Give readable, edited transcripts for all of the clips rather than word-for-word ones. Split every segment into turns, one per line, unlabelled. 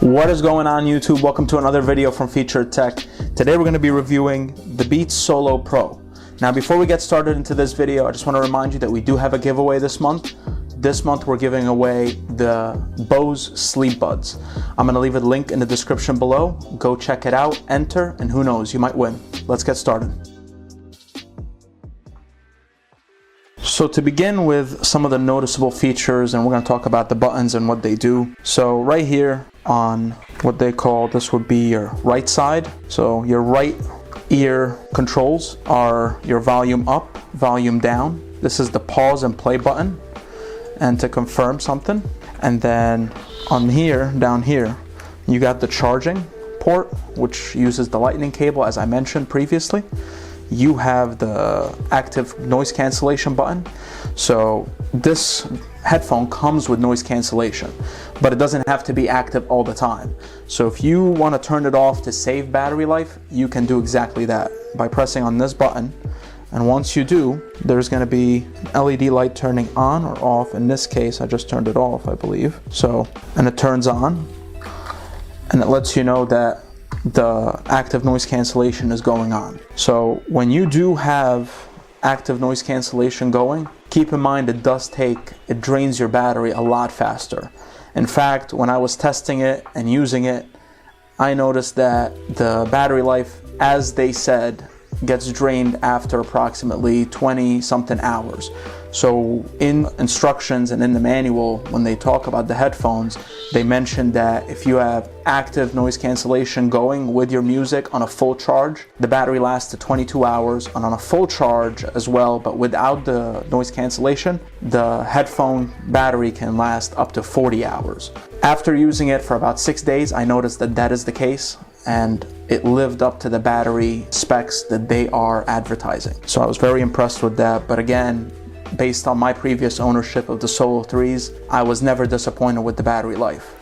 What is going on, YouTube? Welcome to another video from Featured Tech. Today we're going to be reviewing the Beats Solo Pro. Now before we get started into this video, I just want to remind you that we do have a giveaway this month. This month we're giving away the Bose Sleep Buds. I'm going to leave a link in the description below. Go check it out, enter, and who knows, you might win. Let's get started. So to begin with some of the noticeable features, and we're going to talk about the buttons and what they do. So right here on what they call, this would be your right side. So your right ear controls are your volume up, volume down. This is the pause and play button, and to confirm something. And then on here, down here, you got the charging port, which uses the lightning cable, as I mentioned previously. You have the active noise cancellation button. So this headphone comes with noise cancellation, but it doesn't have to be active all the time. So if you want to turn it off to save battery life, you can do exactly that by pressing on this button. And once you do, there's going to be an LED light turning on or off. In this case, I just turned it off, I believe. So, and it turns on, and it lets you know that the active noise cancellation is going on. So when you do have active noise cancellation going, keep in mind it drains your battery a lot faster. In fact, when I was testing it and using it, I noticed that the battery life, as they said, gets drained after approximately 20 something hours. So in instructions and in the manual, when they talk about the headphones, they mentioned that if you have active noise cancellation going with your music on a full charge, the battery lasts to 22 hours, and on a full charge as well, but without the noise cancellation, the headphone battery can last up to 40 hours. After using it for about 6 days, I noticed that that is the case, and it lived up to the battery specs that they are advertising. So I was very impressed with that. But again, based on my previous ownership of the Solo 3s, I was never disappointed with the battery life.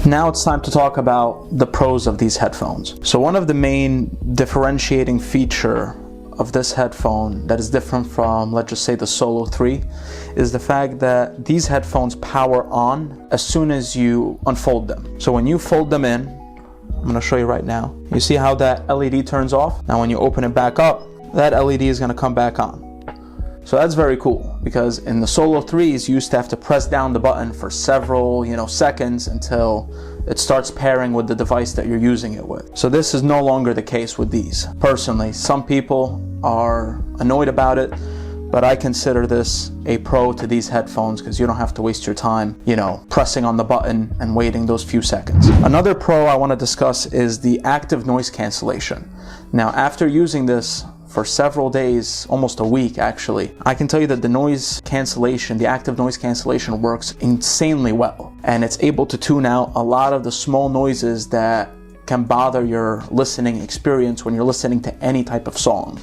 Now it's time to talk about the pros of these headphones. So one of the main differentiating feature of this headphone that is different from, let's just say, the Solo 3 is the fact that these headphones power on as soon as you unfold them. So when you fold them in, I'm going to show you right now, you see how that LED turns off? Now when you open it back up, that LED is going to come back on. So that's very cool, because in the Solo 3s you used to have to press down the button for several seconds until it starts pairing with the device that you're using it with. So this is no longer the case with these. Personally, some people are annoyed about it, but I consider this a pro to these headphones because you don't have to waste your time, pressing on the button and waiting those few seconds. Another pro I want to discuss is the active noise cancellation. Now, after using this for several days, almost a week actually, I can tell you that the noise cancellation, the active noise cancellation works insanely well. And it's able to tune out a lot of the small noises that can bother your listening experience when you're listening to any type of song.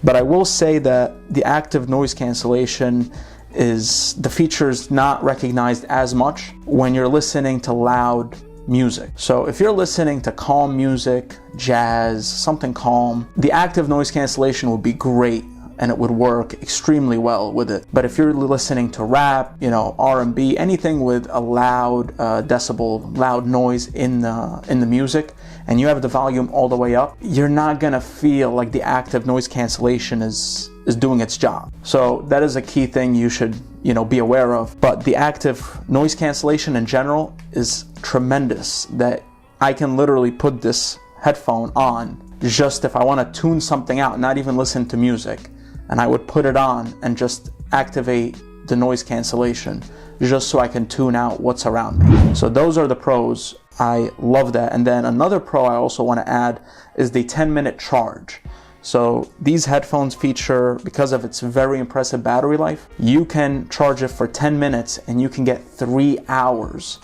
But I will say that the active noise cancellation the feature is not recognized as much when you're listening to loud music. So if you're listening to calm music, jazz, something calm, the active noise cancellation would be great and it would work extremely well with it. But if you're listening to rap, R&B, anything with a loud decibel, loud noise in the music, and you have the volume all the way up, you're not gonna feel like the active noise cancellation is doing its job. So that is a key thing you should be aware of. But the active noise cancellation in general is tremendous, that I can literally put this headphone on just if I want to tune something out, not even listen to music, and I would put it on and just activate the noise cancellation just so I can tune out what's around me. So those are the pros. I love that. And then another pro I also want to add is the 10-minute charge. So these headphones feature, because of its very impressive battery life, you can charge it for 10 minutes and you can get 3 hours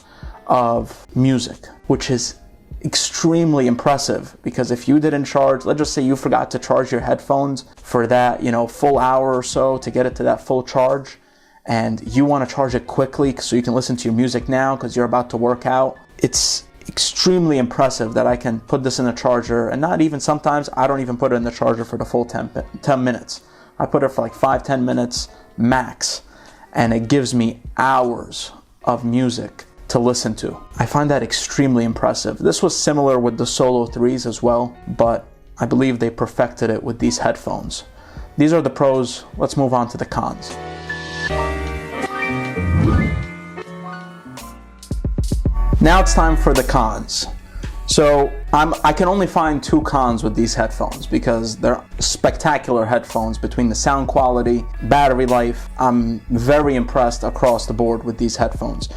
of music, which is extremely impressive. Because if you didn't charge, let's just say you forgot to charge your headphones for that full hour or so to get it to that full charge, and you want to charge it quickly so you can listen to your music now because you're about to work out, it's extremely impressive that I can put this in the charger, and not even sometimes I don't even put it in the charger for the full 10 minutes. I put it for like 5-10 minutes max, and it gives me hours of music to listen to. I find that extremely impressive. This was similar with the Solo 3s as well, but I believe they perfected it with these headphones. These are the pros. Let's move on to the cons. Now it's time for the cons. So I can only find 2 cons with these headphones because they're spectacular headphones between the sound quality, battery life. I'm very impressed across the board with these headphones.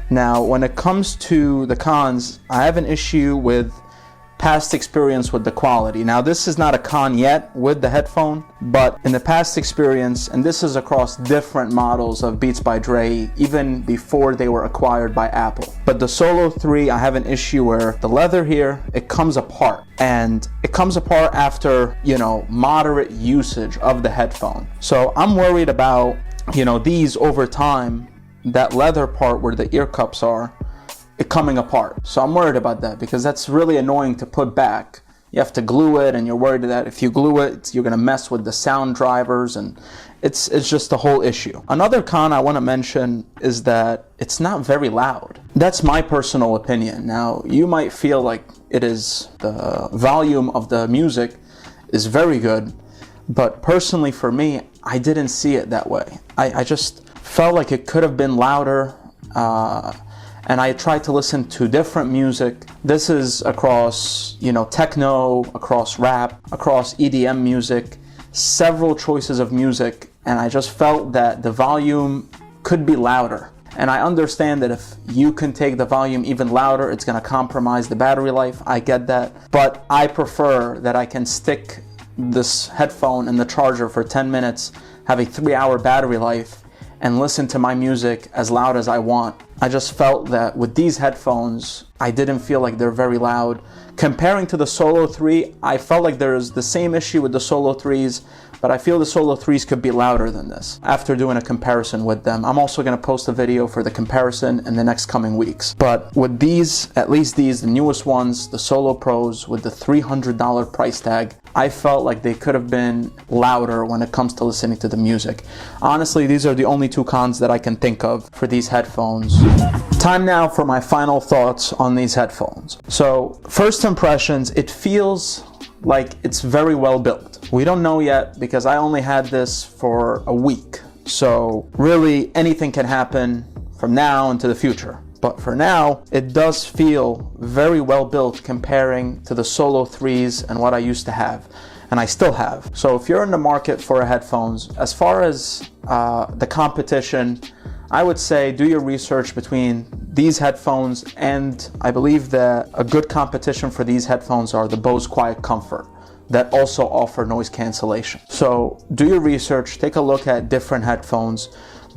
Now, when it comes to the cons, I have an issue with past experience with the quality. Now, this is not a con yet with the headphone, but in the past experience, and this is across different models of Beats by Dre, even before they were acquired by Apple. But the Solo 3, I have an issue where the leather here, it comes apart. And it comes apart after, moderate usage of the headphone. So I'm worried about, these over time, that leather part where the ear cups are, it coming apart. So I'm worried about that because that's really annoying to put back. You have to glue it, and you're worried that if you glue it, you're gonna mess with the sound drivers, and it's just a whole issue. Another con I wanna mention is that it's not very loud. That's my personal opinion. Now, you might feel like it is, the volume of the music is very good, but personally for me, I didn't see it that way. I just felt like it could have been louder, and I tried to listen to different music. This is across, techno, across rap, across EDM music, several choices of music, and I just felt that the volume could be louder. And I understand that if you can take the volume even louder, it's gonna compromise the battery life. I get that, but I prefer that I can stick this headphone in the charger for 10 minutes, have a 3-hour battery life, and listen to my music as loud as I want. I just felt that with these headphones, I didn't feel like they're very loud. Comparing to the Solo 3, I felt like there's the same issue with the Solo 3s, but I feel the Solo 3s could be louder than this after doing a comparison with them. I'm also going to post a video for the comparison in the next coming weeks. But with these, at least these, the newest ones, the Solo Pros with the $300 price tag, I felt like they could have been louder when it comes to listening to the music. Honestly, these are the only 2 cons that I can think of for these headphones. Time now for my final thoughts on these headphones. So, first impressions, it feels like it's very well built. We don't know yet because I only had this for a week. So really anything can happen from now into the future. But for now, it does feel very well built comparing to the Solo 3s and what I used to have, and I still have. So if you're in the market for headphones, as far as the competition, I would say do your research between these headphones, and I believe that a good competition for these headphones are the Bose Quiet Comfort that also offer noise cancellation. So do your research, take a look at different headphones,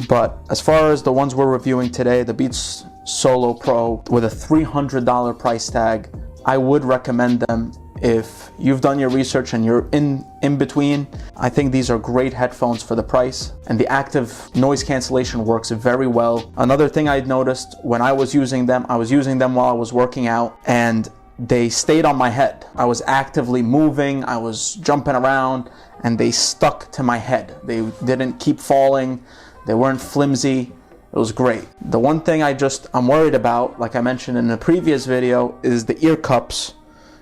but as far as the ones we're reviewing today, the Beats Solo Pro with a $300 price tag, I would recommend them. If you've done your research and you're in between, I think these are great headphones for the price, and the active noise cancellation works very well. Another thing I'd noticed when I was using them while I was working out, and they stayed on my head. I was actively moving, I was jumping around, and they stuck to my head. They didn't keep falling, they weren't flimsy. It was great. The one thing I'm worried about, like I mentioned in the previous video, is the ear cups,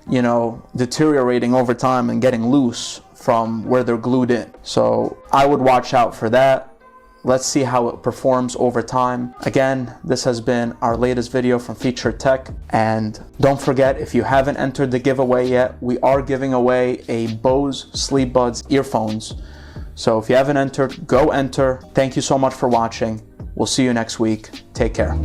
deteriorating over time and getting loose from where they're glued in. So I would watch out for that. Let's see how it performs over time. Again, this has been our latest video from Featured Tech. And don't forget, if you haven't entered the giveaway yet, we are giving away a Bose Sleep Buds earphones. So if you haven't entered, go enter. Thank you so much for watching. We'll see you next week. Take care.